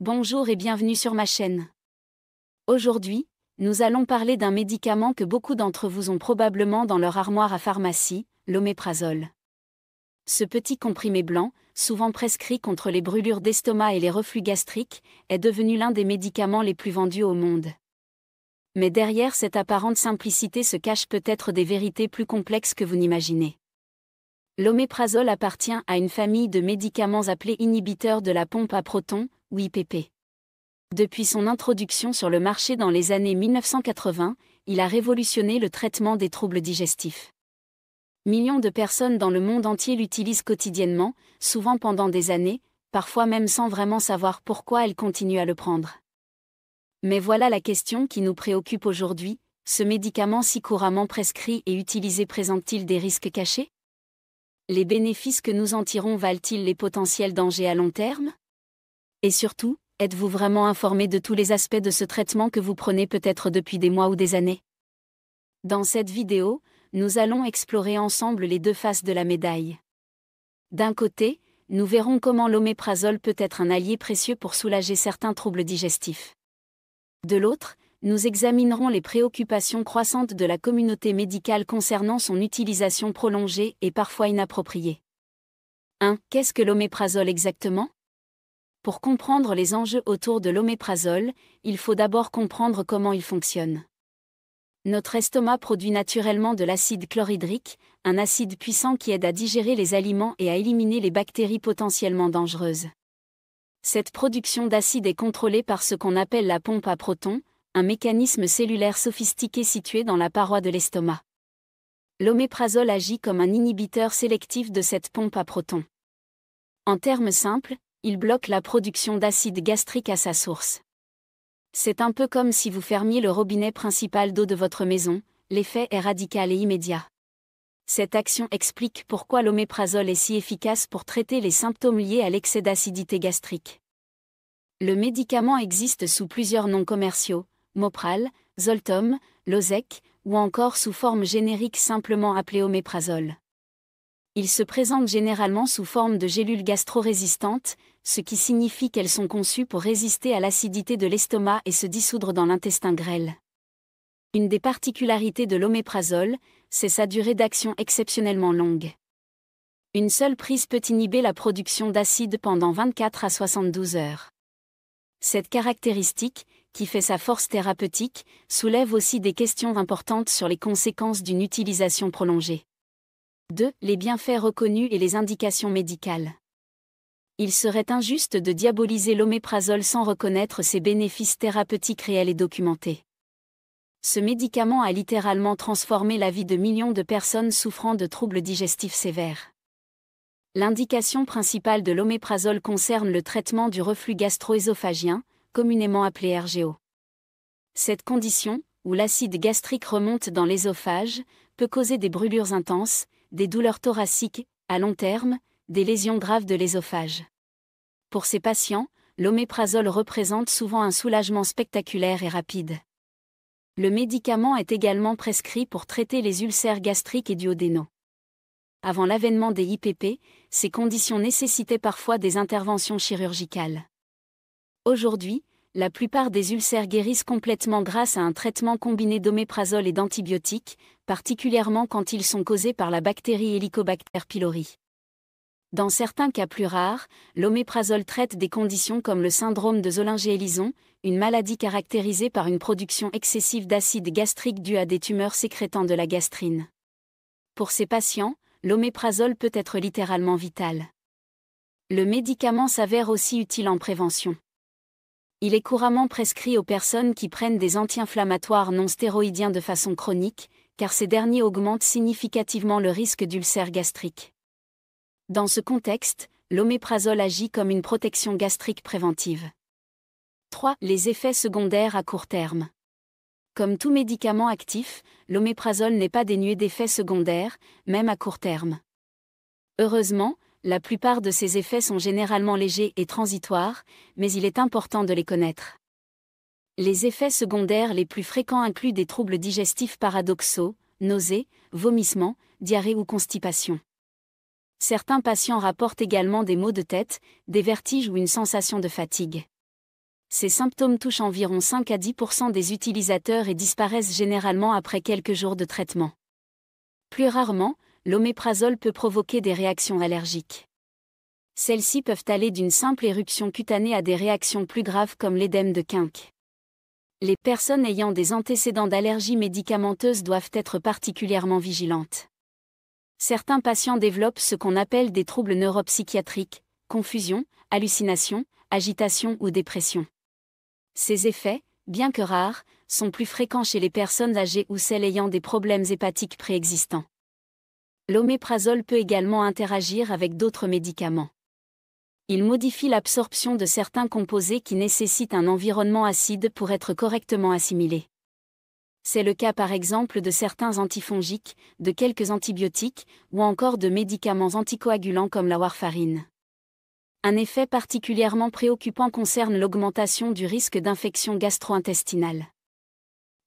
Bonjour et bienvenue sur ma chaîne. Aujourd'hui, nous allons parler d'un médicament que beaucoup d'entre vous ont probablement dans leur armoire à pharmacie, l'oméprazole. Ce petit comprimé blanc, souvent prescrit contre les brûlures d'estomac et les reflux gastriques, est devenu l'un des médicaments les plus vendus au monde. Mais derrière cette apparente simplicité se cachent peut-être des vérités plus complexes que vous n'imaginez. L'oméprazole appartient à une famille de médicaments appelés inhibiteurs de la pompe à protons, ou IPP. Depuis son introduction sur le marché dans les années 1980, il a révolutionné le traitement des troubles digestifs. Millions de personnes dans le monde entier l'utilisent quotidiennement, souvent pendant des années, parfois même sans vraiment savoir pourquoi elles continuent à le prendre. Mais voilà la question qui nous préoccupe aujourd'hui, ce médicament si couramment prescrit et utilisé présente-t-il des risques cachés ? Les bénéfices que nous en tirons valent-ils les potentiels dangers à long terme ? Et surtout, êtes-vous vraiment informé de tous les aspects de ce traitement que vous prenez peut-être depuis des mois ou des années ? Dans cette vidéo, nous allons explorer ensemble les deux faces de la médaille. D'un côté, nous verrons comment l'oméprazole peut être un allié précieux pour soulager certains troubles digestifs. De l'autre, nous examinerons les préoccupations croissantes de la communauté médicale concernant son utilisation prolongée et parfois inappropriée. 1. Qu'est-ce que l'oméprazole exactement ? Pour comprendre les enjeux autour de l'oméprazole, il faut d'abord comprendre comment il fonctionne. Notre estomac produit naturellement de l'acide chlorhydrique, un acide puissant qui aide à digérer les aliments et à éliminer les bactéries potentiellement dangereuses. Cette production d'acide est contrôlée par ce qu'on appelle la pompe à protons, un mécanisme cellulaire sophistiqué situé dans la paroi de l'estomac. L'oméprazole agit comme un inhibiteur sélectif de cette pompe à protons. En termes simples, il bloque la production d'acide gastrique à sa source. C'est un peu comme si vous fermiez le robinet principal d'eau de votre maison, l'effet est radical et immédiat. Cette action explique pourquoi l'oméprazole est si efficace pour traiter les symptômes liés à l'excès d'acidité gastrique. Le médicament existe sous plusieurs noms commerciaux, Mopral, Zoltom, Losec, ou encore sous forme générique simplement appelée oméprazole. Il se présente généralement sous forme de gélules gastro-résistantes, ce qui signifie qu'elles sont conçues pour résister à l'acidité de l'estomac et se dissoudre dans l'intestin grêle. Une des particularités de l'oméprazole, c'est sa durée d'action exceptionnellement longue. Une seule prise peut inhiber la production d'acide pendant 24 à 72 heures. Cette caractéristique, qui fait sa force thérapeutique, soulève aussi des questions importantes sur les conséquences d'une utilisation prolongée. 2. Les bienfaits reconnus et les indications médicales. Il serait injuste de diaboliser l'oméprazole sans reconnaître ses bénéfices thérapeutiques réels et documentés. Ce médicament a littéralement transformé la vie de millions de personnes souffrant de troubles digestifs sévères. L'indication principale de l'oméprazole concerne le traitement du reflux gastro-œsophagien, communément appelé RGO. Cette condition, où l'acide gastrique remonte dans l'œsophage, peut causer des brûlures intenses, des douleurs thoraciques, à long terme, des lésions graves de l'œsophage. Pour ces patients, l'oméprazole représente souvent un soulagement spectaculaire et rapide. Le médicament est également prescrit pour traiter les ulcères gastriques et duodénaux. Avant l'avènement des IPP, ces conditions nécessitaient parfois des interventions chirurgicales. Aujourd'hui, la plupart des ulcères guérissent complètement grâce à un traitement combiné d'oméprazole et d'antibiotiques, particulièrement quand ils sont causés par la bactérie Helicobacter pylori. Dans certains cas plus rares, l'oméprazole traite des conditions comme le syndrome de Zollinger-Ellison, une maladie caractérisée par une production excessive d'acide gastrique due à des tumeurs sécrétant de la gastrine. Pour ces patients, l'oméprazole peut être littéralement vital. Le médicament s'avère aussi utile en prévention. Il est couramment prescrit aux personnes qui prennent des anti-inflammatoires non stéroïdiens de façon chronique, car ces derniers augmentent significativement le risque d'ulcère gastrique. Dans ce contexte, l'oméprazole agit comme une protection gastrique préventive. 3. Les effets secondaires à court terme. Comme tout médicament actif, l'oméprazole n'est pas dénué d'effets secondaires, même à court terme. Heureusement, la plupart de ces effets sont généralement légers et transitoires, mais il est important de les connaître. Les effets secondaires les plus fréquents incluent des troubles digestifs paradoxaux, nausées, vomissements, diarrhée ou constipation. Certains patients rapportent également des maux de tête, des vertiges ou une sensation de fatigue. Ces symptômes touchent environ 5 à 10% des utilisateurs et disparaissent généralement après quelques jours de traitement. Plus rarement, l'oméprazole peut provoquer des réactions allergiques. Celles-ci peuvent aller d'une simple éruption cutanée à des réactions plus graves comme l'édème de Quincke. Les personnes ayant des antécédents d'allergie médicamenteuse doivent être particulièrement vigilantes. Certains patients développent ce qu'on appelle des troubles neuropsychiatriques, confusion, hallucination, agitation ou dépression. Ces effets, bien que rares, sont plus fréquents chez les personnes âgées ou celles ayant des problèmes hépatiques préexistants. L'oméprazole peut également interagir avec d'autres médicaments. Il modifie l'absorption de certains composés qui nécessitent un environnement acide pour être correctement assimilés. C'est le cas par exemple de certains antifongiques, de quelques antibiotiques, ou encore de médicaments anticoagulants comme la warfarine. Un effet particulièrement préoccupant concerne l'augmentation du risque d'infection gastro-intestinale.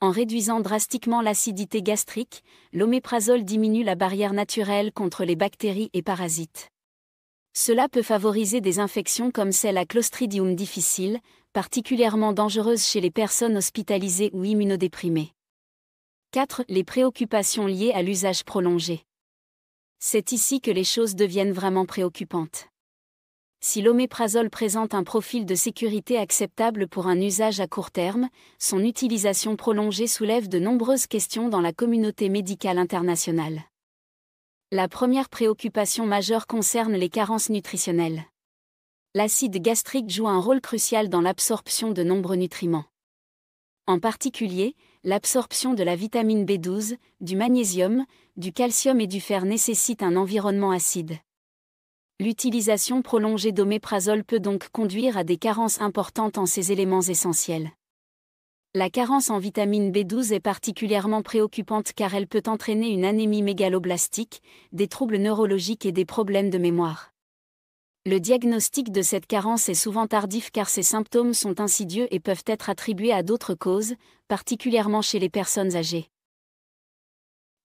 En réduisant drastiquement l'acidité gastrique, l'oméprazole diminue la barrière naturelle contre les bactéries et parasites. Cela peut favoriser des infections comme celle à Clostridium difficile, particulièrement dangereuse chez les personnes hospitalisées ou immunodéprimées. 4. Les préoccupations liées à l'usage prolongé. C'est ici que les choses deviennent vraiment préoccupantes. Si l'oméprazole présente un profil de sécurité acceptable pour un usage à court terme, son utilisation prolongée soulève de nombreuses questions dans la communauté médicale internationale. La première préoccupation majeure concerne les carences nutritionnelles. L'acide gastrique joue un rôle crucial dans l'absorption de nombreux nutriments. En particulier, l'absorption de la vitamine B12, du magnésium, du calcium et du fer nécessite un environnement acide. L'utilisation prolongée d'oméprazole peut donc conduire à des carences importantes en ces éléments essentiels. La carence en vitamine B12 est particulièrement préoccupante car elle peut entraîner une anémie mégaloblastique, des troubles neurologiques et des problèmes de mémoire. Le diagnostic de cette carence est souvent tardif car ces symptômes sont insidieux et peuvent être attribués à d'autres causes, particulièrement chez les personnes âgées.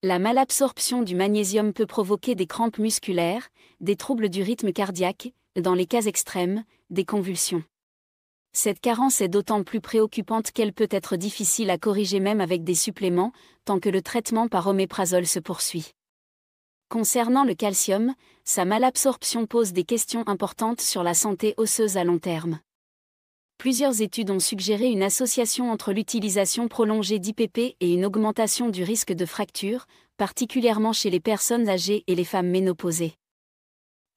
La malabsorption du magnésium peut provoquer des crampes musculaires, des troubles du rythme cardiaque, dans les cas extrêmes, des convulsions. Cette carence est d'autant plus préoccupante qu'elle peut être difficile à corriger même avec des suppléments, tant que le traitement par oméprazole se poursuit. Concernant le calcium, sa malabsorption pose des questions importantes sur la santé osseuse à long terme. Plusieurs études ont suggéré une association entre l'utilisation prolongée d'IPP et une augmentation du risque de fracture, particulièrement chez les personnes âgées et les femmes ménopausées.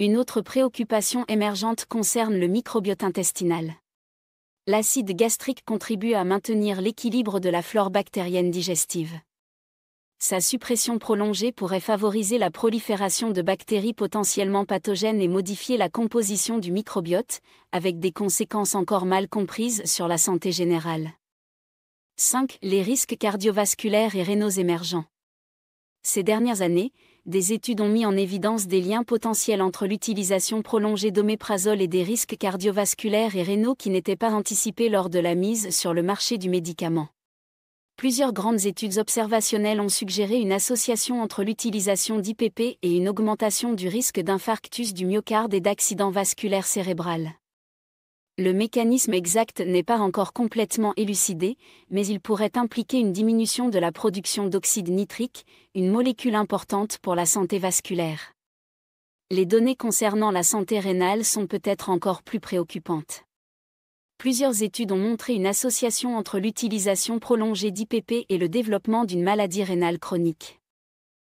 Une autre préoccupation émergente concerne le microbiote intestinal. L'acide gastrique contribue à maintenir l'équilibre de la flore bactérienne digestive. Sa suppression prolongée pourrait favoriser la prolifération de bactéries potentiellement pathogènes et modifier la composition du microbiote, avec des conséquences encore mal comprises sur la santé générale. 5. Les risques cardiovasculaires et rénaux émergents. Ces dernières années, des études ont mis en évidence des liens potentiels entre l'utilisation prolongée d'oméprazole et des risques cardiovasculaires et rénaux qui n'étaient pas anticipés lors de la mise sur le marché du médicament. Plusieurs grandes études observationnelles ont suggéré une association entre l'utilisation d'IPP et une augmentation du risque d'infarctus du myocarde et d'accident vasculaire cérébral. Le mécanisme exact n'est pas encore complètement élucidé, mais il pourrait impliquer une diminution de la production d'oxyde nitrique, une molécule importante pour la santé vasculaire. Les données concernant la santé rénale sont peut-être encore plus préoccupantes. Plusieurs études ont montré une association entre l'utilisation prolongée d'IPP et le développement d'une maladie rénale chronique.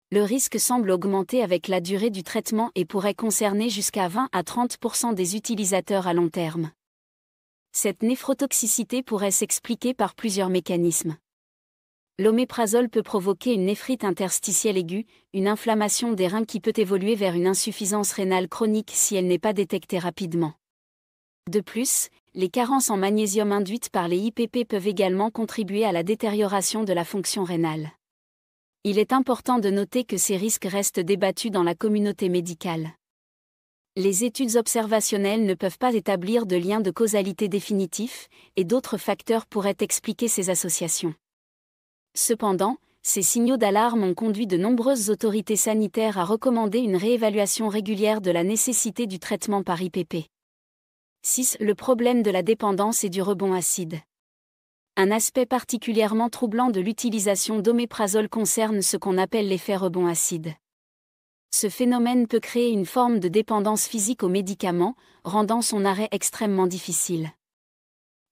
Le risque semble augmenter avec la durée du traitement et pourrait concerner jusqu'à 20 à 30% des utilisateurs à long terme. Cette néphrotoxicité pourrait s'expliquer par plusieurs mécanismes. L'oméprazole peut provoquer une néphrite interstitielle aiguë, une inflammation des reins qui peut évoluer vers une insuffisance rénale chronique si elle n'est pas détectée rapidement. De plus, les carences en magnésium induites par les IPP peuvent également contribuer à la détérioration de la fonction rénale. Il est important de noter que ces risques restent débattus dans la communauté médicale. Les études observationnelles ne peuvent pas établir de lien de causalité définitif, et d'autres facteurs pourraient expliquer ces associations. Cependant, ces signaux d'alarme ont conduit de nombreuses autorités sanitaires à recommander une réévaluation régulière de la nécessité du traitement par IPP. 6. Le problème de la dépendance et du rebond acide. Un aspect particulièrement troublant de l'utilisation d'oméprazole concerne ce qu'on appelle l'effet rebond acide. Ce phénomène peut créer une forme de dépendance physique aux médicaments, rendant son arrêt extrêmement difficile.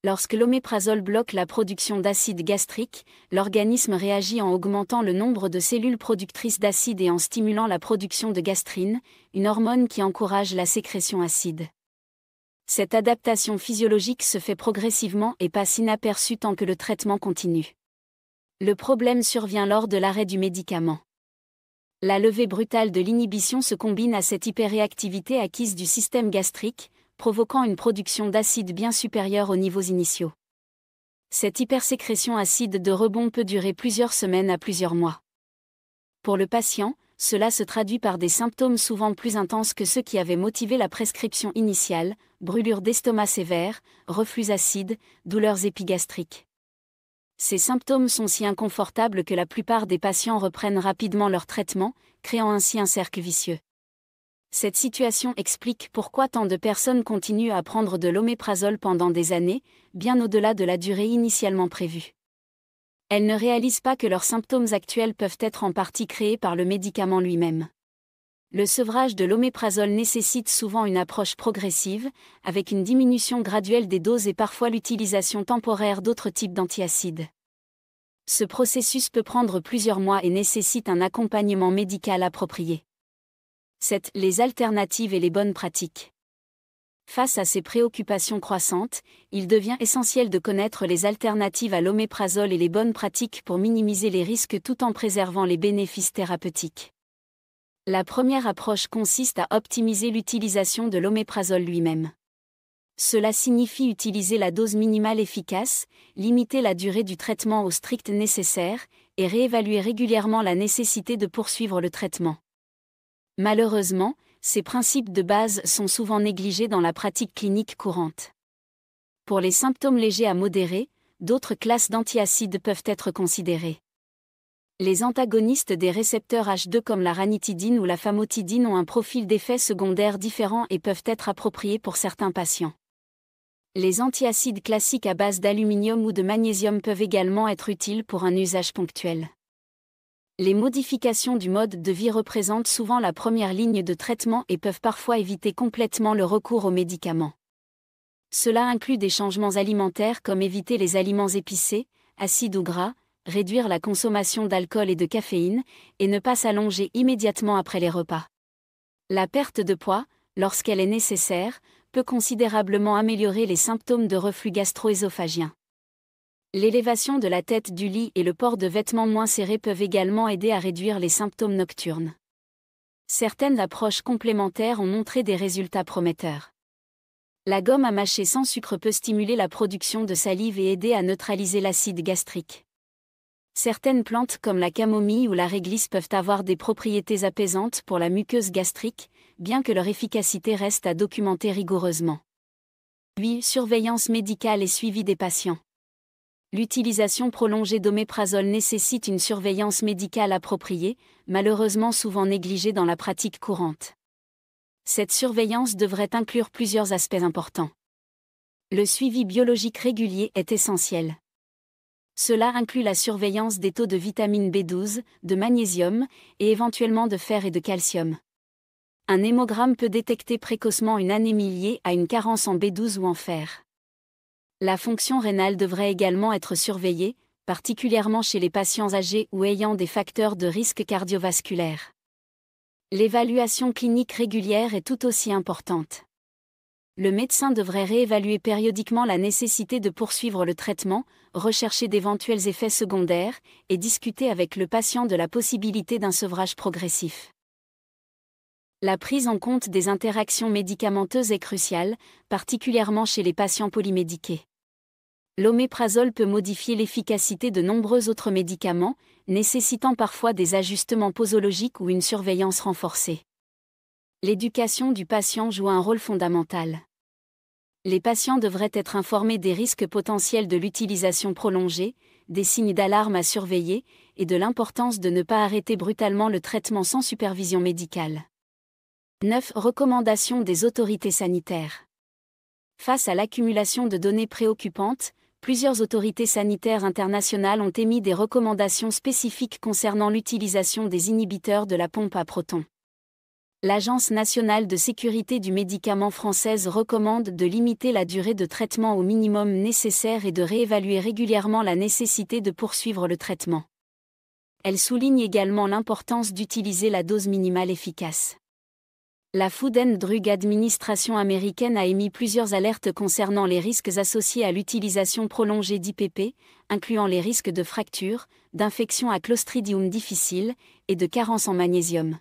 Lorsque l'oméprazole bloque la production d'acide gastrique, l'organisme réagit en augmentant le nombre de cellules productrices d'acide et en stimulant la production de gastrine, une hormone qui encourage la sécrétion acide. Cette adaptation physiologique se fait progressivement et passe inaperçue tant que le traitement continue. Le problème survient lors de l'arrêt du médicament. La levée brutale de l'inhibition se combine à cette hyperréactivité acquise du système gastrique, provoquant une production d'acide bien supérieure aux niveaux initiaux. Cette hypersécrétion acide de rebond peut durer plusieurs semaines à plusieurs mois. Pour le patient, cela se traduit par des symptômes souvent plus intenses que ceux qui avaient motivé la prescription initiale, brûlure d'estomac sévère, reflux acide, douleurs épigastriques. Ces symptômes sont si inconfortables que la plupart des patients reprennent rapidement leur traitement, créant ainsi un cercle vicieux. Cette situation explique pourquoi tant de personnes continuent à prendre de l'oméprazole pendant des années, bien au-delà de la durée initialement prévue. Elles ne réalisent pas que leurs symptômes actuels peuvent être en partie créés par le médicament lui-même. Le sevrage de l'oméprazole nécessite souvent une approche progressive, avec une diminution graduelle des doses et parfois l'utilisation temporaire d'autres types d'antiacides. Ce processus peut prendre plusieurs mois et nécessite un accompagnement médical approprié. 7. Les alternatives et les bonnes pratiques. Face à ces préoccupations croissantes, il devient essentiel de connaître les alternatives à l'oméprazole et les bonnes pratiques pour minimiser les risques tout en préservant les bénéfices thérapeutiques. La première approche consiste à optimiser l'utilisation de l'oméprazole lui-même. Cela signifie utiliser la dose minimale efficace, limiter la durée du traitement au strict nécessaire, et réévaluer régulièrement la nécessité de poursuivre le traitement. Malheureusement, ces principes de base sont souvent négligés dans la pratique clinique courante. Pour les symptômes légers à modérés, d'autres classes d'antiacides peuvent être considérées. Les antagonistes des récepteurs H2 comme la ranitidine ou la famotidine ont un profil d'effets secondaires différent et peuvent être appropriés pour certains patients. Les antiacides classiques à base d'aluminium ou de magnésium peuvent également être utiles pour un usage ponctuel. Les modifications du mode de vie représentent souvent la première ligne de traitement et peuvent parfois éviter complètement le recours aux médicaments. Cela inclut des changements alimentaires comme éviter les aliments épicés, acides ou gras, réduire la consommation d'alcool et de caféine, et ne pas s'allonger immédiatement après les repas. La perte de poids, lorsqu'elle est nécessaire, peut considérablement améliorer les symptômes de reflux gastro-œsophagien. L'élévation de la tête du lit et le port de vêtements moins serrés peuvent également aider à réduire les symptômes nocturnes. Certaines approches complémentaires ont montré des résultats prometteurs. La gomme à mâcher sans sucre peut stimuler la production de salive et aider à neutraliser l'acide gastrique. Certaines plantes comme la camomille ou la réglisse peuvent avoir des propriétés apaisantes pour la muqueuse gastrique, bien que leur efficacité reste à documenter rigoureusement. 8. Surveillance médicale et suivi des patients. L'utilisation prolongée d'oméprazole nécessite une surveillance médicale appropriée, malheureusement souvent négligée dans la pratique courante. Cette surveillance devrait inclure plusieurs aspects importants. Le suivi biologique régulier est essentiel. Cela inclut la surveillance des taux de vitamine B12, de magnésium, et éventuellement de fer et de calcium. Un hémogramme peut détecter précocement une anémie liée à une carence en B12 ou en fer. La fonction rénale devrait également être surveillée, particulièrement chez les patients âgés ou ayant des facteurs de risque cardiovasculaire. L'évaluation clinique régulière est tout aussi importante. Le médecin devrait réévaluer périodiquement la nécessité de poursuivre le traitement, rechercher d'éventuels effets secondaires, et discuter avec le patient de la possibilité d'un sevrage progressif. La prise en compte des interactions médicamenteuses est cruciale, particulièrement chez les patients polymédiqués. L'oméprazole peut modifier l'efficacité de nombreux autres médicaments, nécessitant parfois des ajustements posologiques ou une surveillance renforcée. L'éducation du patient joue un rôle fondamental. Les patients devraient être informés des risques potentiels de l'utilisation prolongée, des signes d'alarme à surveiller, et de l'importance de ne pas arrêter brutalement le traitement sans supervision médicale. 9. Recommandations des autorités sanitaires. Face à l'accumulation de données préoccupantes, plusieurs autorités sanitaires internationales ont émis des recommandations spécifiques concernant l'utilisation des inhibiteurs de la pompe à protons. L'Agence nationale de sécurité du médicament française recommande de limiter la durée de traitement au minimum nécessaire et de réévaluer régulièrement la nécessité de poursuivre le traitement. Elle souligne également l'importance d'utiliser la dose minimale efficace. La Food and Drug Administration américaine a émis plusieurs alertes concernant les risques associés à l'utilisation prolongée d'IPP, incluant les risques de fracture, d'infection à Clostridium difficile et de carence en magnésium.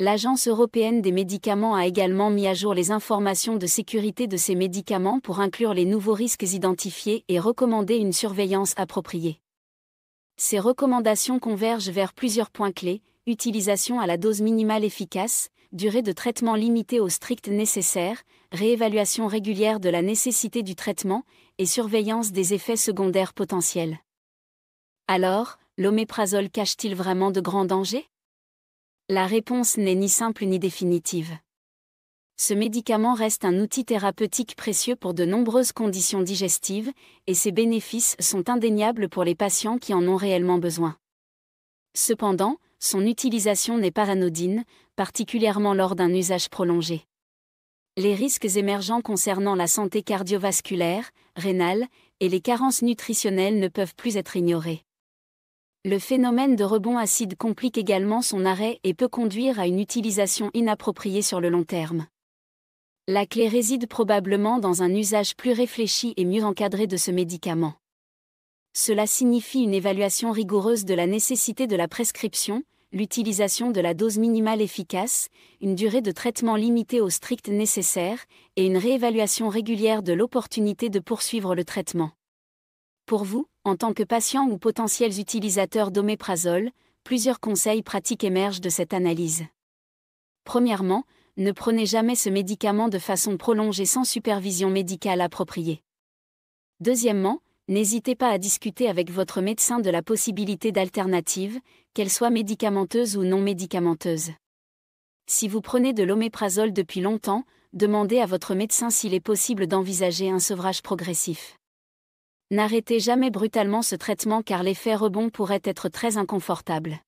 L'Agence européenne des médicaments a également mis à jour les informations de sécurité de ces médicaments pour inclure les nouveaux risques identifiés et recommander une surveillance appropriée. Ces recommandations convergent vers plusieurs points clés: utilisation à la dose minimale efficace, durée de traitement limitée au strict nécessaire, réévaluation régulière de la nécessité du traitement, et surveillance des effets secondaires potentiels. Alors, l'oméprazole cache-t-il vraiment de grands dangers ? La réponse n'est ni simple ni définitive. Ce médicament reste un outil thérapeutique précieux pour de nombreuses conditions digestives, et ses bénéfices sont indéniables pour les patients qui en ont réellement besoin. Cependant, son utilisation n'est pas anodine, particulièrement lors d'un usage prolongé. Les risques émergents concernant la santé cardiovasculaire, rénale, et les carences nutritionnelles ne peuvent plus être ignorés. Le phénomène de rebond acide complique également son arrêt et peut conduire à une utilisation inappropriée sur le long terme. La clé réside probablement dans un usage plus réfléchi et mieux encadré de ce médicament. Cela signifie une évaluation rigoureuse de la nécessité de la prescription, l'utilisation de la dose minimale efficace, une durée de traitement limitée au strict nécessaire, et une réévaluation régulière de l'opportunité de poursuivre le traitement. Pour vous, en tant que patient ou potentiels utilisateurs d'oméprazole, plusieurs conseils pratiques émergent de cette analyse. Premièrement, ne prenez jamais ce médicament de façon prolongée sans supervision médicale appropriée. Deuxièmement, n'hésitez pas à discuter avec votre médecin de la possibilité d'alternatives, qu'elles soient médicamenteuses ou non médicamenteuses. Si vous prenez de l'oméprazole depuis longtemps, demandez à votre médecin s'il est possible d'envisager un sevrage progressif. N'arrêtez jamais brutalement ce traitement car l'effet rebond pourrait être très inconfortable.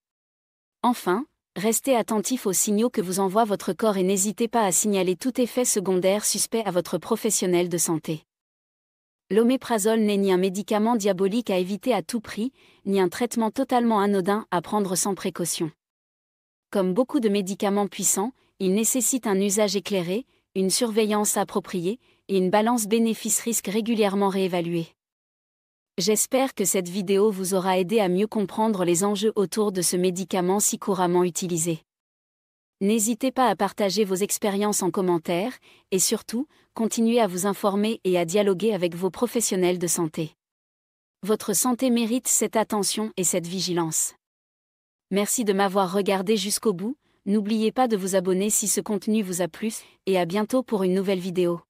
Enfin, restez attentif aux signaux que vous envoie votre corps et n'hésitez pas à signaler tout effet secondaire suspect à votre professionnel de santé. L'oméprazole n'est ni un médicament diabolique à éviter à tout prix, ni un traitement totalement anodin à prendre sans précaution. Comme beaucoup de médicaments puissants, il nécessite un usage éclairé, une surveillance appropriée, et une balance bénéfice-risque régulièrement réévaluée. J'espère que cette vidéo vous aura aidé à mieux comprendre les enjeux autour de ce médicament si couramment utilisé. N'hésitez pas à partager vos expériences en commentaire, et surtout, continuez à vous informer et à dialoguer avec vos professionnels de santé. Votre santé mérite cette attention et cette vigilance. Merci de m'avoir regardé jusqu'au bout, n'oubliez pas de vous abonner si ce contenu vous a plu, et à bientôt pour une nouvelle vidéo.